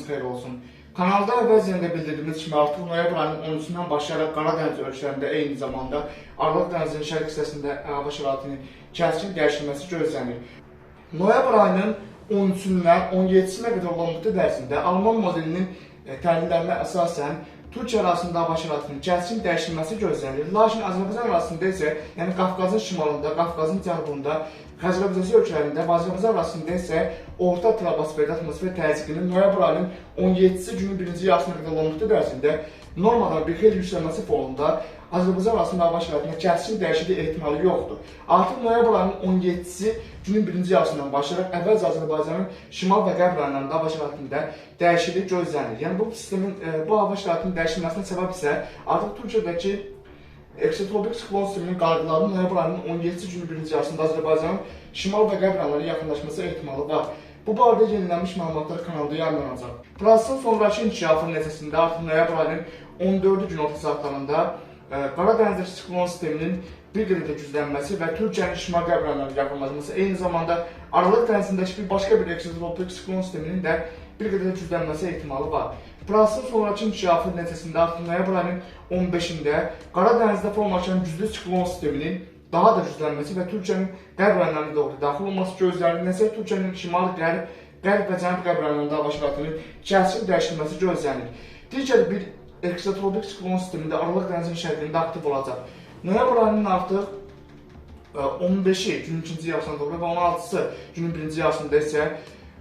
xeyir olsun. Kanalda əvvəlcəndə bildirdiyimiz kimi artıq noyabr ayının 13-dən başlayaraq Qaradəniz ölkələrində eyni zamanda Aralıq dənizinin şərq hissəsində hava şəraitinin kəskin dəyişilməsi gözlənir. Noyabr ayının 13-dən 17-sinə qədər olan müddət ərzində Alman modelinin təhlillərinə əsasən Türkiyə arasında hava şəraitinin kəskin dəyişilməsi gözlənilir. Lakin Azərbaycan arasında isə, yəni Qafqazın şimalında, Qafqazın cənubunda, Xəzər ölkələrində və Azərbaycan arasında isə orta troposferdə atmosfer təzyiqinin noyabr ayının 17-si günün birinci yarısına qədər olan müddət ərzində normadan bir xeyli yüksəlməsi fonunda Azərbaycan arasında hava şəraitində kəskin dəyişiklik ehtimalı yoxdur. Artıq noyabr ayının 17-si günün birinci yarısından başlayaraq əvvəlcə Azərbaycanın şimal və qərb rayonlarında hava şəraitində dəyişiklik gözlənilir. Yəni bu hava şəraitinin dəyişilməsinə səbəb isə artıq Türkiyədəki ekstratropik siklon sisteminin qayğılarının noyabr ayının 17-ci günün birinci yarısında Azərbaycanın şimal və qərb rayonlarına yaxınlaşması ehtimalı var. Bu barədə yenilənmiş məlumatlar kanalda yayınlanacaq. Prosesin sonraki inkişafının nəticəsində artıq noyabr ayının 14-cü gün orta saatlarında Qaradənizdə siklon sisteminin bir qədər də güclənməsi və Türkiyənin şimal-qərb rayonlarına yaxınlaşması, eyni zamanda Aralıq dənizindəki bir başqa bir ekstratropik siklon sisteminin də bir qədər də güclənməsi ehtimalı var. Prosesin sonraki inkişafı nəticəsində artıq noyabr ayının 15-də Qaradənizdə formalaşan güclü siklon sisteminin daha da güclənməsi və Türkiyənin qərb rayonlarına doğru daxil olması gözlənilir. Nəsə Türkiyənin şimal, qərb və cənub-qərb rayonlarında hava şəraitinin kəskin dəyişilməsi gözlənilir. Digər bir ekstratropik siklon sistemində Aralıq dənizinin şərqində aktiv olacaq. Noyabr ayının artıq 15-i günün ikinci yarısına doğru və 16-sı günün birinci yarısında isə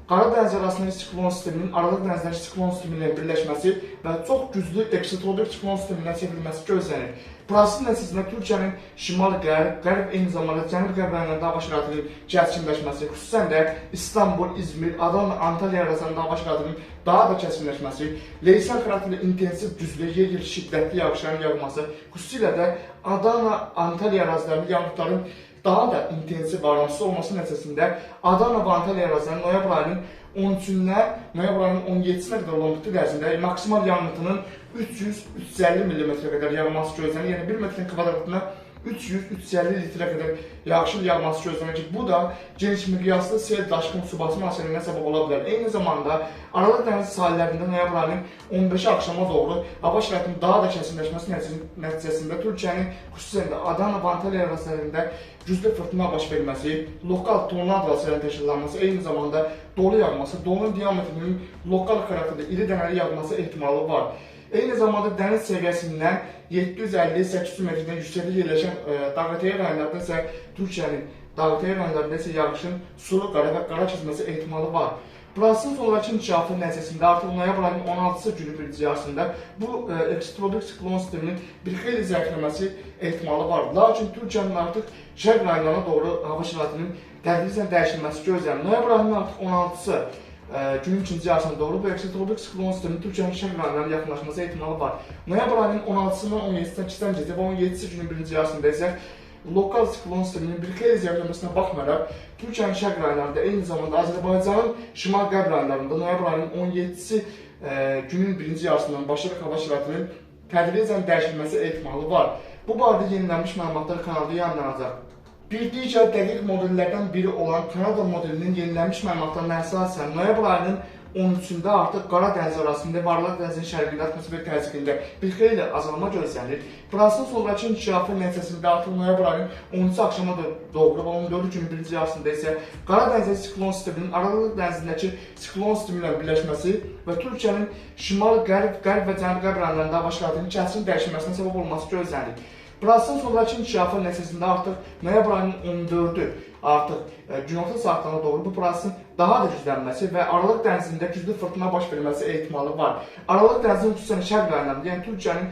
Qaradəniz arasındakı siklon sisteminin Aralıq dənizindəki siklon sistemi ilə birləşməsi və çox güclü ekstratropik siklon sisteminə çevrilməsi gözlənir. Prosesin nəticəsində Türkiyənin şimal-qərb, eyni zamanda cənub-qərb rayonlarında hava şəraitinin kəskinləşməsi, xüsusən də İstanbul, İzmir, Adana, Antalya arasında hava şəraitinin daha da kəskinləşməsi, leysan xarakterli intensiv güclü, yer-yer şiddətli yağışların yağması, xüsusilə də Adana, Antalya ərazilərində yağmurların daha da intensiv aransız olması nəticəsində Adana və Antalya ərazilərinin noyabr ayının 13-dən noyabr ayının 17-sinə qədər olan müddət ərzində maksimal yağıntının 300-350 mm qədər yağması gözlənir. Yəni 1 metrin kvadratına 300-350 litrə qədər yağışın yağması gözlənir ki, bu da geniş miqyaslı sel, daşqın, su basma hadisələrinə səbəb ola bilər. Eyni zamanda Aralıq dənizi sahillərində noyabr ayının 15-i axşama doğru hava şəraitinin daha da kəskinləşməsi nəticəsində Türkiyənin xüsusən də Adana və Antalya ərazilərində güclü fırtına baş verməsi, lokal tornado hadisələrinin təşkillanması, eyni zamanda dolu yağması, dolunun diametrinin lokal xarakterli iri dənəli yağması ehtimalı var. Eyni zamanda dəniz səviyyəsindən 750-800 metrdən yüksəkdə yerləşən dağətəyi rayonlarında isə Türkiyənin dağətəyi rayonlarında isə yağışın sulu, qara və qara keçməsi ehtimalı var. Prosesin sonraki inkişafı nəticəsində artıq noyabr ayının 16-sı günü birinci yarısında bu ekstratropik siklon sisteminin bir xeyli zəifləməsi ehtimalı var. Lakin Türkiyənin artıq şərq rayonlarına doğru hava şəraitinin tədricən dəyişilməsi gözlənilir. Noyabr ayının artıq 16-sı günün ikinci yarısına doğru bu ekstratropik siklon sisteminin Türkiyənin şərq rayonlarına yaxınlaşması ehtimalı var. Noyabr ayının 16-sından 17-sinə keçən gecə və 17-si günün birinci yarısında isə lokal siklon sisteminin bir xeyli zəifləməsinə baxmayaraq, Türkiyənin şərq rayonlarında, eyni zamanda Azərbaycanın şimal-qərb rayonlarında noyabr ayının 17-si günün birinci yarısından başlayaraq hava şəraitinin tədricən dəyişilməsi ehtimalı var. Bu barədə yenilənmiş məlumatlar kanalda yayınlanacaq. Bir digər dəqiq modellərdən biri olan Kanada modelinin yenilənmiş məlumatlarına əsasən noyabr ayının 13-də artıq Qaradəniz arasında və Aralıq dənizinin şərqində atmosfer təzyiqində bir xeyli azalma gözlənilir. Prosesin sonraki inkişafı nəticəsində artıq noyabr ayının 13-cü axşama doğru və 14-cü günün birinci yarısında isə Qaradənizdə siklon sisteminin Aralıq dənizindəki siklon sistemi ilə birləşməsi və Türkiyənin şimal, qərb və cənub-qərb rayonlarında hava şəraitinin kəskin dəyişilməsinə səbəb olması gözlənilir. Prosesin sonraki inkişafı nəticəsində artıq noyabr ayının 14-ü artıq günorta saatlarına doğru bu prosesin daha da güclənməsi və Aralıq dənizində güclü fırtına baş verməsi ehtimalı var. Aralıq dənizinin xüsusən şərq rayonlarında, yəni Türkiyənin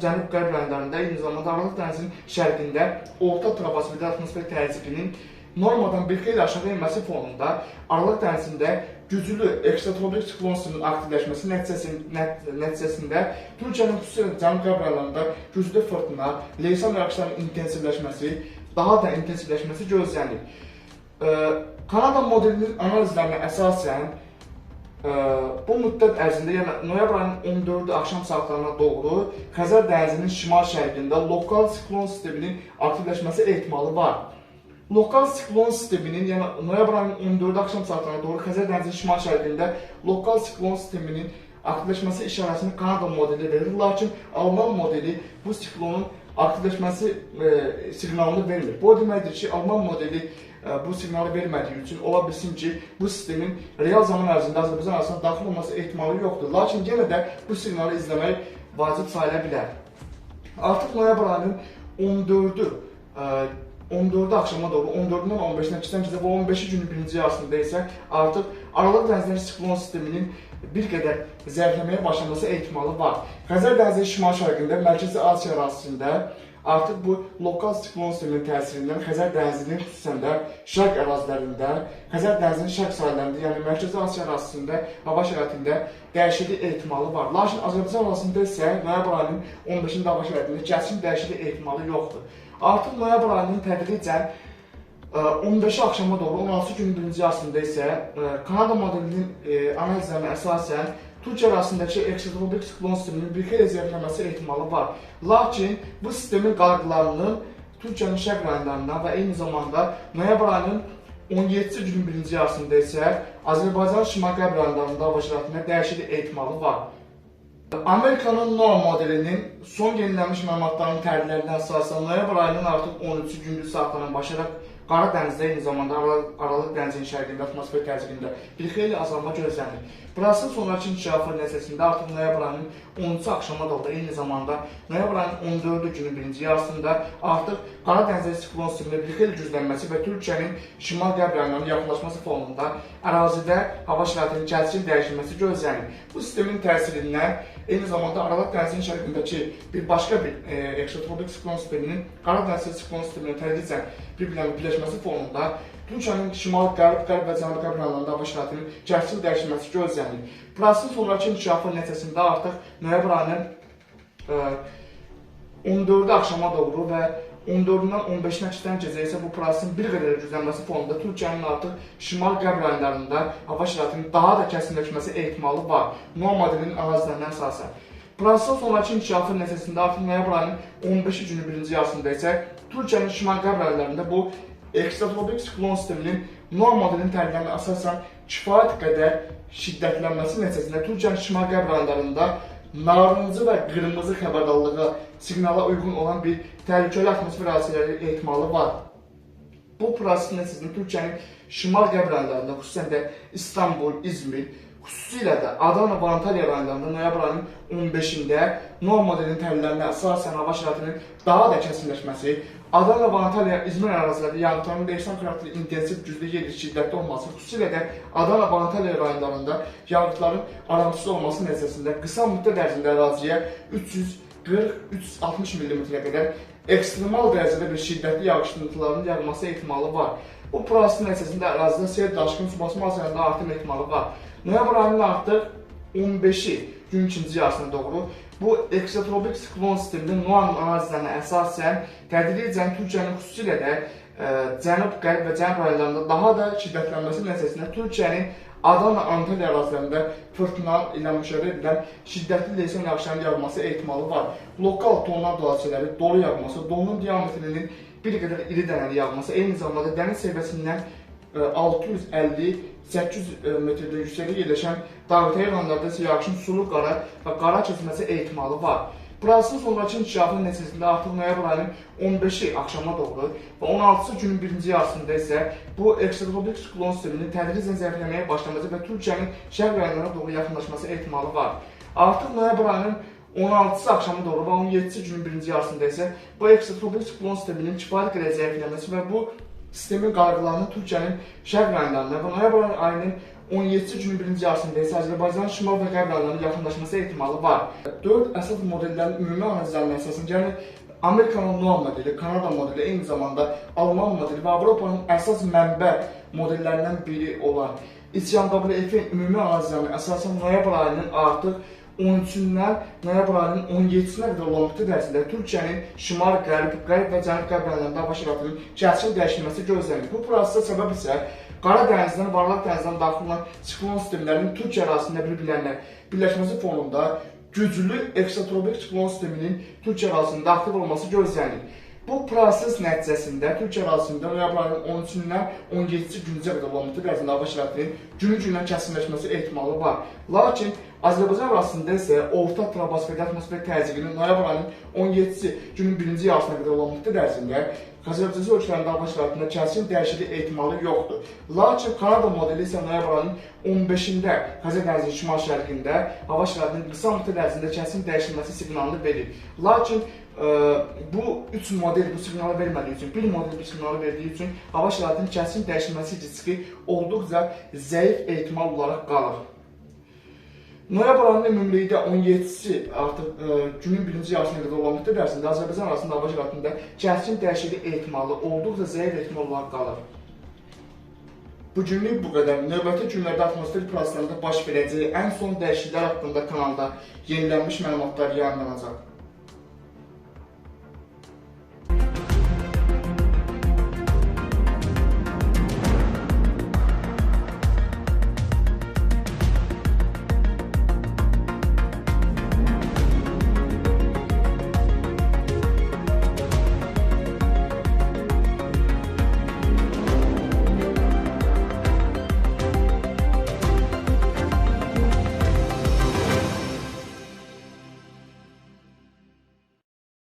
cənub-qərb rayonlarında, eyni zamanda Aralıq dənizinin şərqində orta troposferdə atmosfer təzyiqinin normadan bir xeyli aşağı enməsi fonunda Aralıq dənizində güclü ekstratropik siklon sisteminin aktivləşməsi nəticəsində Türkiyənin xüsusilə cənub-qərb rayonlarında güclü fırtına, leysan yağışlarının intensivləşməsi, daha da intensivləşməsi gözlənilir. Kanada modelinin analizlərinə əsasən bu müddət ərzində, yəni noyabr ayının 14-ü axşam saatlarına doğru Xəzər dənizinin şimal-şərqində lokal siklon sisteminin aktivləşməsi ehtimalı var. Lokal siklon sisteminin, yəni noyabr ayının 14 axşam saatlarına doğru Xəzər dənizinin şimal-şərqində lokal siklon sisteminin aktivləşməsi işarəsini Kanada modeli verir. Lakin Alman modeli bu siklonun aktivləşməsi siqnalını vermir. Bu o deməkdir ki, Alman modeli bu siqnalı vermədiyi üçün ola bilsin ki, bu sistemin real zaman ərzində Azərbaycan arasında daxil olması ehtimalı yoxdur. Lakin yenə də bu siqnalı izləmək vacib sayıla bilər. Artıq noyabr ayının 14-ü axşama doğru, 14-dən 15-nə keçən gecə və 15-ci günün birinci yarısında isə artıq Aralıq dənizləri siklon sisteminin bir qədər zəifləməyə başlaması ehtimalı var. Xəzər dənizinin şimal-şərqində, Mərkəzi Asiya ərazisində artıq bu lokal siklon sisteminin təsirindən Xəzər dənizinin xüsusən də şərq ərazilərində, Xəzər dənizinin şərq sahillərində, yəni Mərkəzi Asiya ərazisində, hava şəraitində dəyişiklik ehtimalı var. Lakin Azərbaycan arasında isə noyabr ayının 15-də hava şəraitində kəskin dəyişiklik ehtimalı yoxdur. Artıq noyabr ayının tədricən 15-i axşama doğru, 16 günün birinci yarısında isə Kanada modelinin analizlərinə əsasən Türkiyə arasındakı eksotrobik siklon sisteminin bir xeyli zəifləməsi ehtimalı var. Lakin bu sistemin qarğılarının Türkiyənin şərq rayonlarından və eyni zamanda noyabr ayının 17-ci günün birinci yarısında isə Azərbaycan şimal-qərb rayonlarında hava şəraitində dəyişiklik ehtimalı var. Amerikanın NOAA modelinin son yenilənmiş məlumatlarının təhlillərinə əsasən noyabr ayının artıq 13-cü gündüz saatlarından başlayaraq Qara dənizdə eyni zamanda Aralıq dənizinin şərqində atmosfer təsirində bir xeyli azalma gözlənilir. Burasının sonraki inkişafı nəticəsində artıq noyabr ayının 13-cü axşama doğru eyni zamanda noyabr ayının 14-cü günün birinci yarısında artıq Qara dənizdə siklon sisteminin bir xeyli güclənməsi və Türkiyənin şimal-qərb rayonlarına yaxınlaşması fonunda ərazidə hava şəraitinin kəskin dəyişilməsi gözlənilir. Bu sistemin təsirindən eyni zamanda Aralıq dənizinin şərqindəki bir başqa eksotrobik siklon sisteminin Qara dənizdə siklon sisteminin tədricən birləşməsi fonunda Türkiyənin şimal-qərb, qərb və cənub-qərb rayonlarında hava şəraitinin kəskin dəyişilməsi gözlənilir. Prosesin sonraki inkişafı nəticəsində artıq noyabr ayının 14-ü axşama doğru və 14-dən 15-nə keçən gecə isə bu prosesin bir qədər güclənməsi fonunda Türkiyənin artıq şimal-qərb rayonlarında hava şəraitinin daha da kəskinləşməsi ehtimalı var. NOAA modelinin analizlərinə əsasən. Prosesin sonraki inkişafı nəticəsində artıq noyabr ayının 15-ci günün birinci yarısında isə Türkiyənin şimal-qərb rayonlarında bu eksotrobik siklon sisteminin NOAA modelinin təhlillərinə əsasən kifayət qədər şiddətlənməsi nəticəsində Türkiyənin şimal-qərb rayonlarında narıncı və qırmızı xəbərdarlığa siqnala uyğun olan bir təhlükəli atmosfer hadisələri ehtimalı var. Bu prosesin nəticəsində Türkiyənin şimal-qərb rayonlarında, xüsusən də İstanbul, İzmir, xüsusilə də Adana və Antalya rayonlarında noyabr ayının 15-də NOAA modelinin təhlillərinə əsasən hava şəraitinin daha da kəskinləşməsi, Adana və Antalya, İzmir ərazilərində yağıntıların leysan xarakterli intensiv güclü yer şiddətli olması, xüsusilə də Adana və Antalya rayonlarında yağıntıların aramsız olması nəticəsində qısa müddət ərzində əraziyə 340-360 mm-ə qədər ekstremal dərəcədə bir şiddətli yağışıntıların yağması ehtimalı var. Bu prosesin nəticəsində ərazidə sel, daşqın, su basma hadisələrində artım ehtimalı var. Noyabr ayının artıq 15-i gün ikinci yarısına doğru bu eksotrobik siklon sisteminin NOAA analizlərinə əsasən tədricən Türkiyənin xüsusilə də cənub, qərb və cənub rayonlarında daha da şiddətlənməsi nəticəsində Türkiyənin Adana, Antalya ərazilərində fırtına ilə müşahidə edilən şiddətli leysan yağışlarının yağması ehtimalı var. Lokal tornado hadisələri, dolu yağması, dolunun diametrinin bir qədər iri dənəli yağması, eyni zamanda dəniz səviyyəsindən 650-800 metrdə yüksəkliyə yerləşən dağıtı rayonlarda isə yağışın sulu qara və qara keçməsi ehtimalı var. Prosesin sonraki inkişafı nəticəsində artıq noyabr ayının 15-i axşama doğru və 16-cı günün birinci yarısında isə bu eksotrobik siklon sisteminin tədricən zəifləməyə başlaması və Türkiyənin şərq rayonlarına doğru yaxınlaşması ehtimalı var. Artıq noyabr ayının 16-sı axşama doğru və 17-ci günün birinci yarısında isə bu eksotrobik siklon sisteminin kifayət qədər zəifləməsi və bu sistemin qarğılarının Türkiyənin şərq rayonlarına və noyabr ayının 17-ci günün birinci yarısında isə Azərbaycanın şimal və qərb rayonlarına yaxınlaşması ehtimalı var. 4 əsas modellərin ümumi analizlərinə əsasən, yəni Amerikanın NOAA modeli, Kanada modeli, eyni zamanda Alman modeli və Avropanın əsas mənbə modellərindən biri olan İCMWF-in ümumi analizlərinə əsasən noyabr ayının artıq 13-dən noyabr ayının 17-sinə qədər olan müddət ərzində Türkiyənin şimal, qərb və cənub-qərb rayonlarında hava şəraitinin kəskin dəyişilməsi gözlənilir. Bu prosesə səbəb isə Qara dənizdən və Aralıq dənizdən daxil olan siklon sistemlərinin Türkiyə ərazisində bir-birlərinə birləşməsi fonunda güclü eksotrobik siklon sisteminin Türkiyə ərazisində aktiv olması gözlənilir. Bu proses nəticəsində Türkiyə ərazisində noyabr ayının 13-dən 17-ci günücə qədər olan müddət ərzində hava şəraitinin günü-gündən kəskinləşməsi ehtimalı var. Lakin Azərbaycan ərazisində isə orta troposferik atmosfer təzyiqinin noyabr ayının 17-ci günün birinci yarısına qədər olan müddət ərzində Azərbaycan ölkələrində hava şəraitində kəskin dəyişiklik ehtimalı yoxdur. Lakin Kanada modeli isə noyabr ayının 15-də Xəzər dənizinin şimal-şərqində hava şəraitinin qısa müddət ərzində kəskin dəyişilməsi siqnalını verir. Lakin bu üç model bu siqnalı vermədiyi üçün, bir model bu siqnalı verdiyi üçün hava şəraitinin kəskin dəyişilməsi riski olduqca zəif ehtimal olaraq qalır. Noyabr ayının ümumilikdə 17-si artıq günün birinci yarısına qədər olan müddət ərzində Azərbaycan arasında hava şəraitində kəskin dəyişiklik ehtimalı olduqca zəif ehtimal olaraq qalır. Bugünlük bu qədər. Növbəti günlərdə atmosfer proseslərində baş verəcəyi ən son dəyişikliklər haqqında kanalda yenilənmiş məlumatlar yayınlanacaq.